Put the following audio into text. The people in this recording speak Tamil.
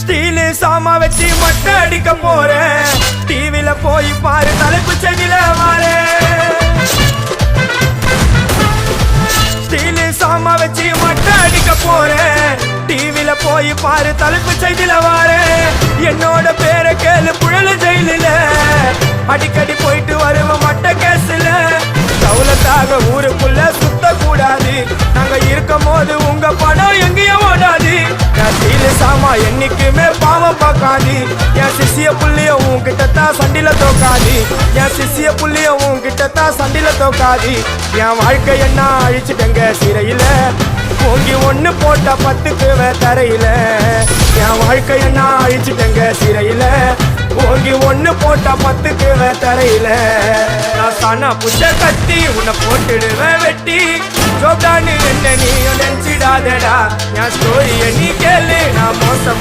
ஸ்டீலு சாமா வச்சு மட்டை அடிக்க போறேன். டிவில போய் பாரு தலைப்பு செடியில வாரே. ஸ்டீலு சாமா வச்சு மட்டை அடிக்க போறேன். டிவில போய் பாரு தலைப்பு செய்தில வாரே. என்னோட பேரை கேளு புழல ஜெயிலில அடிக்கடி போயிட்டு வருவோம் மட்ட கேஸ்ல. தௌலத்தாக ஊருக்குள்ள சுத்த கூடாது. நாங்க இருக்கும் போது உங்க படம் எங்கேயும் ஓடாது. என் ஸ்டீலு சாமா என்னைக்குமே பாவம் பார்க்காது. என் சிசிய புள்ளிய உன்கிட்டத்தான் சண்டில தோக்காது. என் சிசிய புள்ளிய உன்கிட்டத்தான் சண்டில தோக்காது. என் வாழ்க்கை என்ன அழிச்சுட்டங்க சிறையில. ஓங்கி ஒண்ணு போட்ட 10க்கு தரையில. என் வாழ்க்கை என்ன அழிச்சுட்டங்க சிறையில. ஓங்கி ஒண்ணு போட்ட 10க்கு தரையில. நான் சானா புச்ச கத்தி உன்னை போட்டுடுவேன் வெட்டி. ஜோப்டான்னு என்ன நீ நினைச்சிடாதடா. என் ஸ்டோரிய நீ கேளு நான் மோசம்